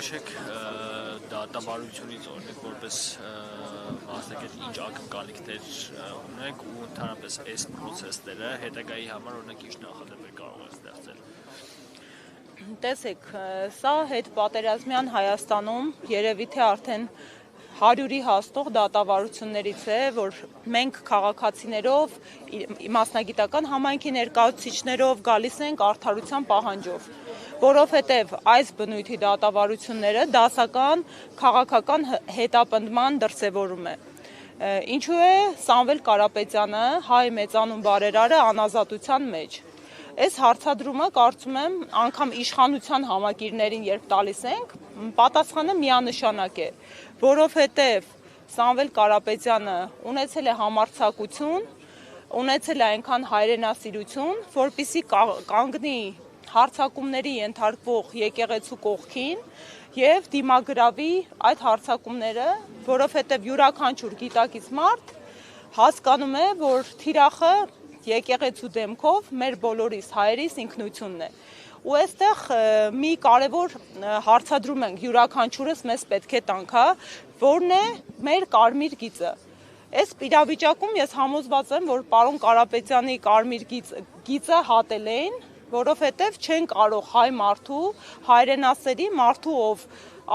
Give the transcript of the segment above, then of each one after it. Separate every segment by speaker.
Speaker 1: հիշեք դատավարությունից օրինակ որպես մասնակից ինչ ակնկալիքներ ունեք ու ընդհանրապես այս process-ները հետագայի համար օրինակ ինչ նախադեպեր կարող են ստեղծել։
Speaker 2: Տեսեք, սա հետպատերազմյան Հայաստանում երևի թե արդեն 100-ի հասնող դատավարություններից է, որ մենք քաղաքացիներով, մասնագիտական համայնքի ներկայացուցիչներով գալիս ենք արդարության պահանջով, որովհետև այս բնույթի դատավարությունները դասական քաղաքական հետապնդման դրսևորում է։ Ինչու է Սամվել Կարապետյանը, հայ մեծանուն բարերարը անազատության մեջ։ Այս հարցադրումը կարծում եմ անգամ իշխանության համակիրներին երբ տալիս ենք, պատասխանը միանշանակ է, որովհետև Սամվել Կարապետյանը ունեցել է համարձակություն, ունեցել է այնքան հայրենասիրություն, որպեսզի կանգնի հարձակումների ենթարկվող եկեղեցու կողքին եւ դիմագրավի այդ հարձակումները, որովհետև յուրաքանչյուր գիտակից մարդ հասկանում է, որ թիրախը եկեղեցու դեմքով մեր բոլորիս հայերիս ինքնությունն է։ Ու այստեղ մի կարևոր հարցադրում ենք յուրաքանչյուրս մեզ պետք է տանք, որն է մեր կարմիր գիծը։ Այս իրավիճակում ես համոզված եմ, որ պարոն Կարապետյանի կարմիր գիծը հատել էին, որովհետև չեն կարող հայ մարդու, հայրենասերի մարդու, ով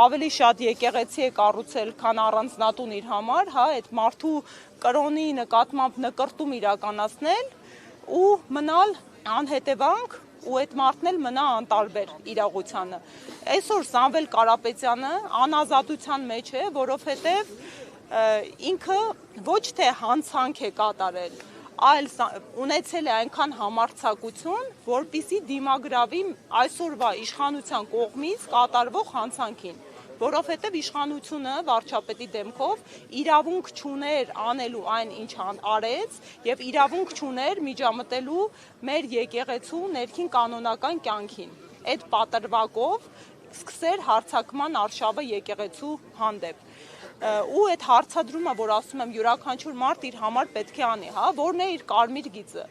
Speaker 2: ավելի շատ եկեղեցի է կառուցել, քան առանձնատուն իր համար, այդ մարդու կրոնի նկատմամբ նկրտում իրականացնել ու մնալ անհետևանք ու այդ մարդն էլ մնա անտարբեր իրողությանը։ Այսօր Սամվել Կարապետյանը անազատության մեջ է, որովհետև ինքը ոչ թե հանցանք է կատարել, այլ ունեցել է այնքան համարձակություն, որպեսզի դիմագրավի այսօրվա իշխանության կողմից կատարվող հանցանքին, որովհետև իշխանությունը վարչապետի դեմքով իրավունք չուներ անելու այն, ինչ արեց, եւ իրավունք չուներ միջամտելու մեր եկեղեցու ներքին կանոնական կյանքին։ Այդ պատրվակով սկսեր հարձակման արշավը եկեղեցու հանդեպ։ Ու այդ հարցադրումը, որ ասում եմ յուրաքանչյուր մարդ իր համար պետք է անի, որն է իր կարմիր գիծը։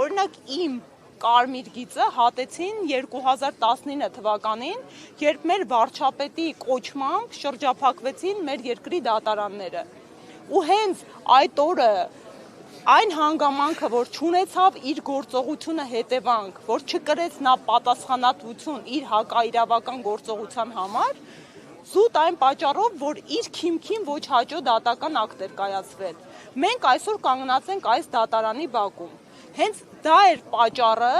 Speaker 2: Օրինակ իմ կարմիր գիծը հատեցին 2019 թվականին, երբ մեր վարչապետի կոչմամբ շրջափակվեցին մեր երկրի դատարանները։ Ու հենց այդ օրը այն հանգամանքը, որ չունեցավ իր գործողությունը հետևանք, որ չկրեց նա պատասխանատվություն իր հակաիրավական գործողության համար, զուտ այն պատճառով, որ իր քիմքին ոչ հաճո դատական ակտ էր կայացվել։ Մենք այսօր կանգնած ենք այս դատարանի բակում։ Հենց դա էր պատճառը,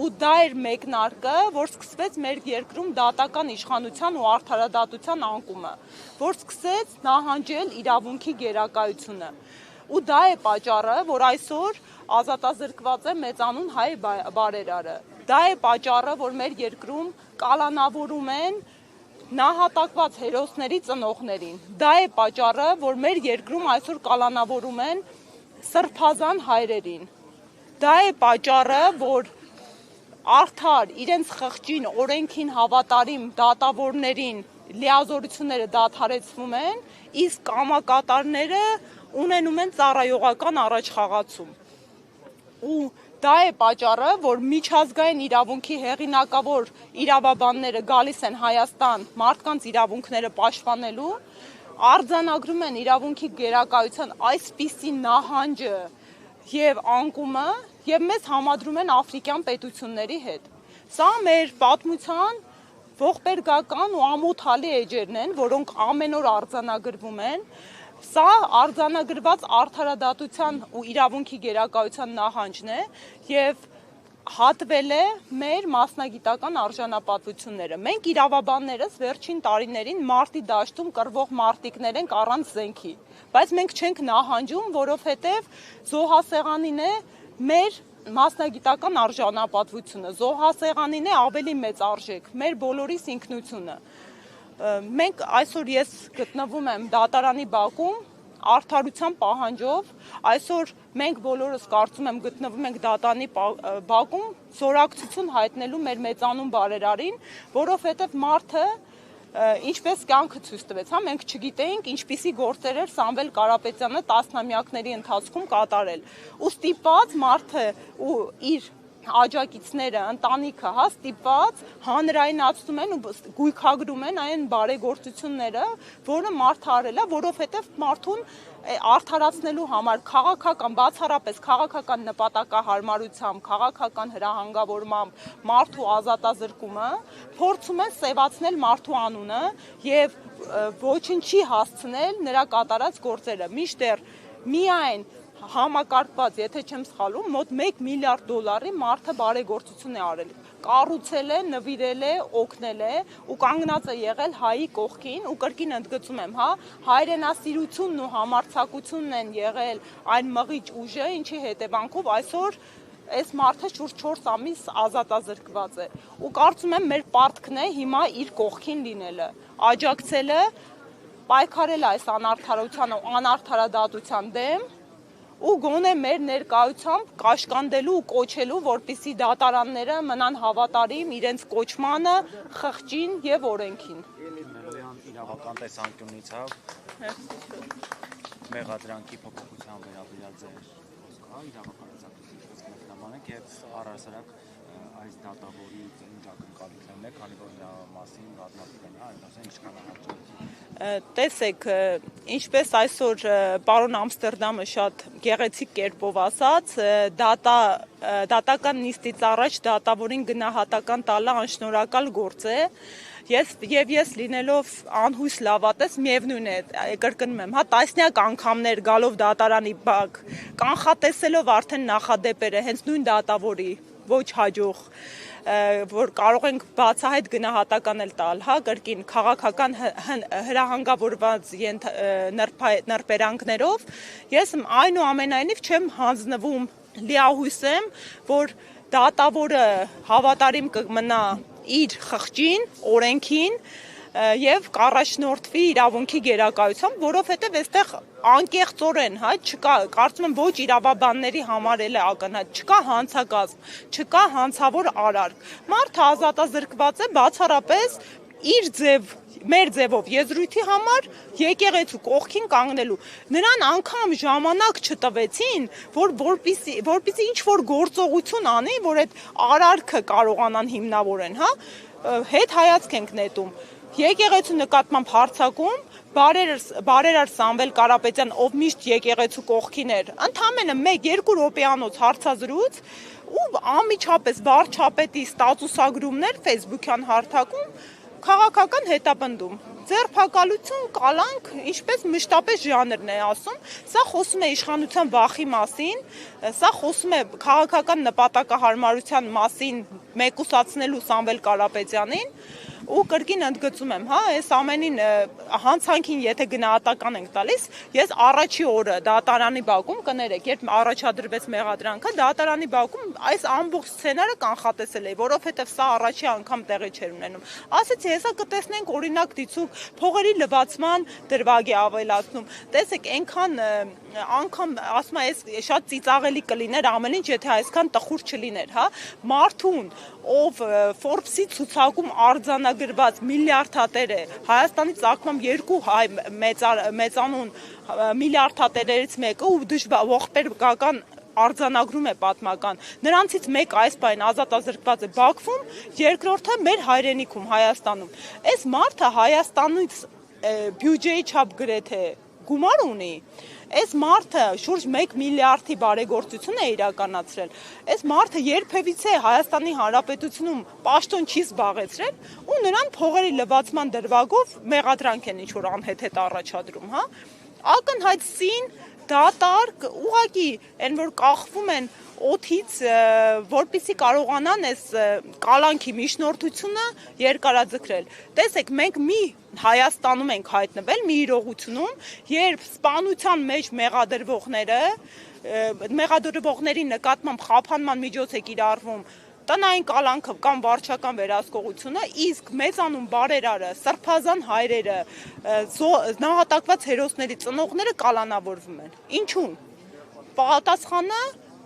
Speaker 2: ու դա էր մեկնարկը, որ սկսվեց մեր երկրում դատական իշխանության ու արդարադատության անկումը, որ սկսեց նահանջել իրավունքի գերակայությունը։ Ու դա է պատճառը, որ այսօր ազատազրկված է մեծանուն հայ բարերարը։ Դա է պատճառը, որ մեր երկրում կալանավորում են նահատակված հերոսների ծնողներին։ Դա է պատճառը, որ մեր երկրում այսօր կալանավորում են սրբազան հայրերին։ Դա է պատճառը, որ արդար իրենց խղճին, օրենքին հավատարիմ դատավորներին լիազորությունները դադարեցվում են, իսկ կամակատարները ունենում են ծառայողական առաջխաղացում։ Ու դա է պատճառը, որ միջազգային իրավունքի հեղինակավոր իրավաբանները գալիս են Հայաստան մարդկանց իրավունքները պաշտպանելու, արձանագրում են իրավունքի գերակայության այսպիսի նահանջը եւ անկումը եւ մեզ համադրում են աֆրիկյան պետությունների հետ։ Սա մեր պատմության ողբերգական ու ամոթալի էջերն են, որոնք ամեն օր արձանագրվում են։ Սա արձանագրված արդարադատության ու իրավունքի գերակայության նահանջն է եւ հատվել է մեր մասնագիտական արժանապատվությունները։ Մենք իրավաբաններս վերջին տարիներին մարտի դաշտում կռվող մարտիկներ ենք առանց զենքի, բայց մենք չենք նահանջում, որովհետեւ զոհասեղանին է մեր մասնագիտական արժանապատվությունը, զոհասեղանին է ավելի մեծ արժեք, մեր բոլորիս ինքնությունը։ Մենք այսօր ես գտնվում եմ դատարանի բակում արդարության պահանջով, այսօր մենք բոլորս կարծում եմ գտնվում ենք դատարանի բակում զորակցություն հայտնելու մեր մեծանուն բարերարին, որովհետև մարդը ինչպես կյանքը ցույց տվեց, մենք չգիտեինք ինչպիսի գործեր էր Սամվել Կարապետյանը տասնամյակների ընթացքում կատարել։ Ու ստիպված մարդը ու իր աջակիցները, ընտանիքը, հա, ստիպված հանրայնացնում են ու գույքագրում են այն բարեգործությունները, որը մարդը արել է, որովհետև մարդուն արդարացնելու համար քաղաքական, բացառապես քաղաքական նպատակահարմարությամբ, քաղաքական հրահանգավորմամբ մարդու ազատազրկումը փորձում են սևացնել մարդու անունը եւ ոչինչի հասցնել նրա կատարած գործերը։ Մինչդեռ միայն համակարգված, եթե չեմ սխալվում, մոտ 1 միլիարդ դոլարի մարդը բարեգործություն է արել, կառուցել է, նվիրել է, օգնել է ու կանգնած է եղել հայի կողքին ու կրկին ընդգծում եմ, հա, հայրենասիրությունն ու համարձակությունն են եղել այն մղիչ ուժը, ինչի հետևանքով այսօր այս մարդը շուրջ 4 ամիս ազատազրկված է ու կարծում եմ մեր պարտքն է հիմա իր կողքին լինելը, աջակցելը, պայքարել այս անարդարության ու անարդարադատության դեմ ու գոնե մեր ներկայությամբ կաշկանդելու ու կոչելու, որպիսի դատարանները մնան հավատարիմ իրենց կոչմանը, խղճին եւ օրենքին։
Speaker 3: Իրավական տեսանկյունից մեղադրանքի փոփոխության վերաբերյալ ձեր խոսքը, իրավական տեսանկյունից մեկնաբանեք եւ առհասարակ այս դատավորի ինչ ակնկալիքներն է, քանի որ նրա մասին ռազմական են, այնպես ինչքան հաջողություն։
Speaker 2: Տեսեք, ինչպես այսօր պարոն Ամստերդամը շատ գեղեցիկ կերպով ասաց, դատական նիստից առաջ դատավորին գնահատական տալը անշնորհակալ գործ է։ Ես լինելով անհույս լավատես, միևնույն է, կրկնում եմ, հա, տասնյակ անգամներ գալով դատարանի բակ, կանխատեսելով արդեն նախադեպերը, հենց նույն դատավորի ոչ հաջող, որ կարող ենք բացահայտ գնահատական էլ տալ, հա, կրկին քաղաքական հրահանգավորված նրբերանգներով, ես այնուամենայնիվ չեմ հանձնվում, լիահույս եմ, որ դատավորը հավատարիմ կմնա իր խղճին, օրենքին եւ կառաջնորդվի իրավունքի գերակայությամբ, որովհետեւ այստեղ անկեղծորեն, հա, չկա, կարծում եմ ոչ իրավաբանների համար էլ է ակնհայտ, չկա հանցագազմ, չկա հանցավոր արարք։ Մարդը ազատազրկված է բացառապես իր ձև, մեր ձևով եզրույթի համար եկեղեցու կողքին կանգնելու։ Նրան անգամ ժամանակ չտվեցին, որպեսզի ինչ որ գործողություն անի, որ այդ արարքը կարողանան հիմնավորեն, հա, հետ հայացք ենք նետում։ Եկեղեցու նկատմամբ հարձակում, բարերար Սամվել Կարապետյան, ով միշտ եկեղեցու կողքին էր, ընդամենը 1-2 րոպեանոց հարցազրույց ու անմիջապես վարչապետի ստատուսագրումներ Facebook-յան հարթակում, քաղաքական հետապնդում, ձերբակալություն, կալանք, ինչպես մշտապես ժանրն է ասում, սա խոսում է իշխանության վախի մասին, սա խոսում է քաղաքական նպատակահարմարության մասին մեկուսացնելու Սամվել Կարապետյանին ու կրկին ընդգծում եմ, հա, այս ամենին հանցանքին եթե գնահատական ենք տալիս, ես առաջի օրը դատարանի բակում կներեք, երբ առաջադրվեց մեղադրանքը, դատարանի բակում այս ամբողջ սցենարը կանխատեսել էի, որովհետև սա առաջի անգամ տեղի չէր ունենում։ Ասեցի, հեսա կտեսնենք օրինակ դիցուկ փողերի լվացման դրվագ է ավելացնում։ Տեսեք, այնքան անգամ ասում եմ, այս շատ ծիծաղելի կլիներ ամեն ինչ, եթե այսքան տխուր չլիներ, հա։ Մարդուն, ով Forbes-ի ցուցակում արձանագրված միլիարդատեր է, Հայաստանի ցակմամբ 2 հայ մեծանուն միլիարդատերերից մեկը ու ողբերգական արձանագրում է պատմական, նրանցից մեկ այս բան ազատազրկված է Բաքվում, երկրորդը մեր հայրենիքում Հայաստանում։ Այս մարդը Հայաստանից բյուջեի չափ գրեթե գումար ունի, այս մարդը շուրջ 1 միլիարդի բարեգործություն է իրականացրել, այս մարդը երբևիցե Հայաստանի Հանրապետությունում պաշտոն չի զբաղեցրել ու նրան փողերի լվացման դրվագով մեղադրանք են ինչ-որ անհետ առաջադրում, հա, ակնհայտ սին, դատարկ, ուղղակի այն որ կախվում են օդից, որպեսզի կարողանան այս կալանքի միջնորդությունը երկարաձգրել։ Տեսեք, մենք մի Հայաստանում ենք հայտնվել, մի իրողությունում, երբ սպանության մեջ մեղադրվողների նկատմամբ խափանման միջոց է կիրառվում տնային կալանքը կամ վարչական վերահսկողությունը, իսկ մեծանուն բարերարը, սրբազան հայրերը, նահատակված հերոսների ծնողները կալանավորվում են։ Ինչու՞ն։ Պատասխանը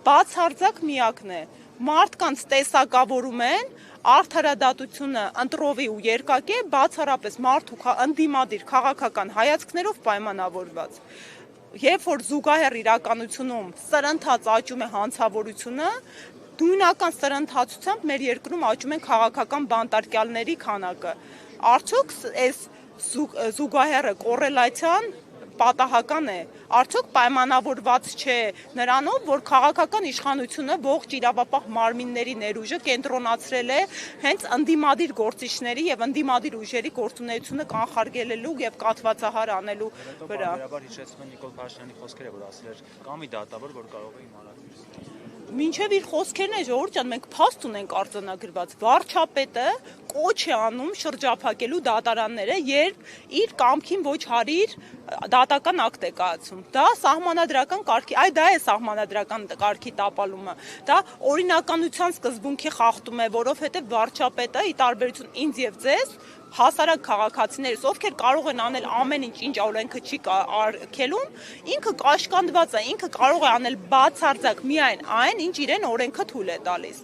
Speaker 2: բացարձակ միակն է։ Մարդկանց տեսակավորում են, արդարադատությունը ընտրովի ու երկակի է, բացառապես մարդու ընդդիմադիր քաղաքական հայացքներով պայմանավորված։ Երբ որ զուգահեռ իրականությունում սրընթաց աճում է հանցավորությունը, նույնական սրընթացությամբ մեր երկրում աճում են քաղաքական բանտարկյալների քանակը։ Արդյոք այս զուգահեռը կոռելացիան պատահական է, արդյոք պայմանավորված չէ նրանով, որ քաղաքական իշխանությունը ողջ իրավապահ մարմինների ներուժը կենտրոնացրել է հենց ընդդիմադիր գործիչների եւ ընդդիմադիր ուժերի գործունեությունը կանխարգելելու եւ կաթվածահար անելու վրա։
Speaker 3: Բարաբար հիշեցնում են Նիկոլ Փաշինյանի խոսքերը, որ ասել էր կա մի դատավոր, որ կարող է իմանալ։
Speaker 2: Մինչև իր խոսքերն է ժողովուրդ ջան, մենք փաստ ունենք արձանագրված։ Վարչապետը կոչ է անում շրջափակելու դատարանները, երբ իր կամքին ոչ հարիր դատական ակտ է կայացում։ Դա սահմանադրական կարգի, դա է սահմանադրական կարգի տապալումը։ Դա օրինականության սկզբունքի խախտում է, որովհետև վարչապետը, ի տարբերություն ինձ եւ ձեզ, հասարակ քաղաքացիներս, ովքեր կարող են անել ամեն ինչ օրենքը չի արգելում, ինքը կաշկանդված է, ինքը կարող է անել բացարձակ միայն այն, ինչ իրեն օրենքը թույլ է տալիս։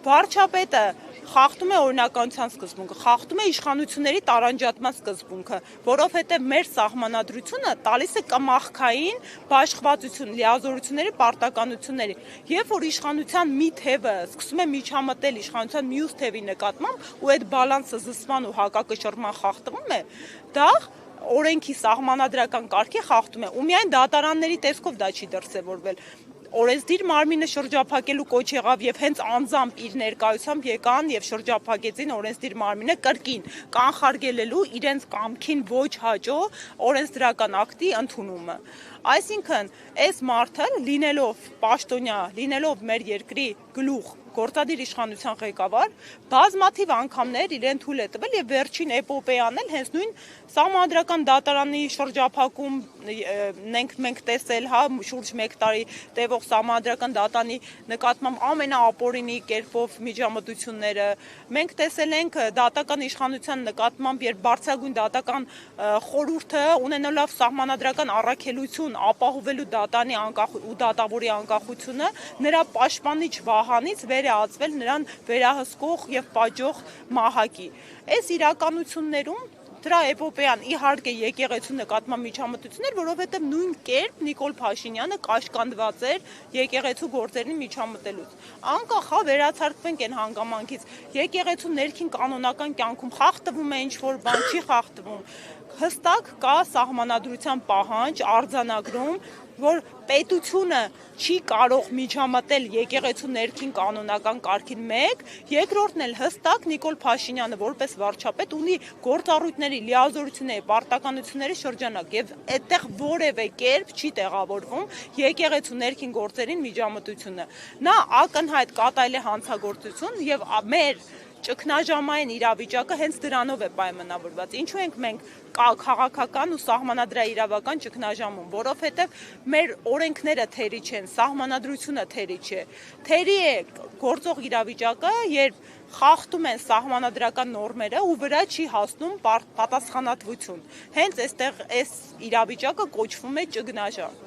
Speaker 2: Վարչապետը խախտում է օրինականության սկզբունքը, խախտում է իշխանությունների տարանջատման սկզբունքը, որովհետև մեր սահմանադրությունը տալիս է կմախքային բաշխվածություն, լիազորությունների պարտականությունների։ Երբ որ իշխանության մի թևը սկսում է միջամտել իշխանության մյուս թևի նկատմամբ ու այդ բալանսը զսպման ու հակակշռման խախտվում է, դա օրենքի սահմանադրական կարգի խախտում է, ու միայն դատարանների տեսքով դա չի դրսևորվել։ Օրենսդիր մարմինը շրջափակելու կոչ եղավ եւ հենց անձամբ իր ներկայությամբ եկան եւ շրջափակեցին օրենսդիր մարմինը կրկին կանխարգելելու իրենց կամքին ոչ հաճո օրենսդրական ակտի ընդունումը։ Այսինքն, այս մարդը լինելով պաշտոնյա, լինելով մեր երկրի գլուխ, գործադիր իշխանության ղեկավար, բազմաթիվ անգամներ իրեն թույլ է տվել եւ վերջին էպոպեան էլ հենց նույն սահմանադրական դատարանի շրջափակում մենք տեսել, հա, շուրջ 1 տարի տևող սահմանադրական դատարանի նկատմամբ ամենաապօրինի կերպով միջամտությունները, մենք տեսել ենք դատական իշխանության նկատմամբ, երբ բարձրագույն դատական խորհուրդը ունենալով սահմանադրական առաքելություն ապահովելու դատանի ու դատավորի անկախությունը, նրա պաշտպանիչ վահանից վեր է ածվել նրան վերահսկող եւ պատժող մահակի։ Այս իրականություններում դրա էպոպեան իհարկե եկեղեցու նկատմամբ միջամտություններ, որովհետև նույն կերպ Նիկոլ Փաշինյանը կաշկանդված էր եկեղեցու գործերին միջամտելուց։ Անկախ հա վերացարկվենք այն հանգամանքից, եկեղեցու ներքին կանոնական կյանքում խախտվում է ինչ-որ բան, չի խախտվում։ Հստակ կա սահմանադրության պահանջ, արձանագրում, որ պետությունը չի կարող միջամտել եկեղեցու ներքին կանոնական կարգին մեկ, երկրորդն էլ հստակ Նիկոլ Փաշինյանը որպես վարչապետ ունի գործառույթների, լիազորությունների, պարտականությունների շրջանակ եւ այդտեղ որևէ կերպ չի տեղավորվում եկեղեցու ներքին գործերին միջամտությունը։ Նա ակնհայտ կատարել է հանցագործություն եւ մեր ճգնաժամային իրավիճակը հենց դրանով է պայմանավորված։ Ինչու ենք մենք քաղաքական ու սահմանադրաիրավական ճգնաժամում, որովհետև մեր օրենքները թերի չեն, սահմանադրությունը թերի չէ։ Թերի է գործող իրավիճակը, երբ խախտում են սահմանադրական նորմերը ու վրա չի հասնում պատասխանատվություն։ Հենց այստեղ այս իրավիճակը կոչվում է ճգնաժամ։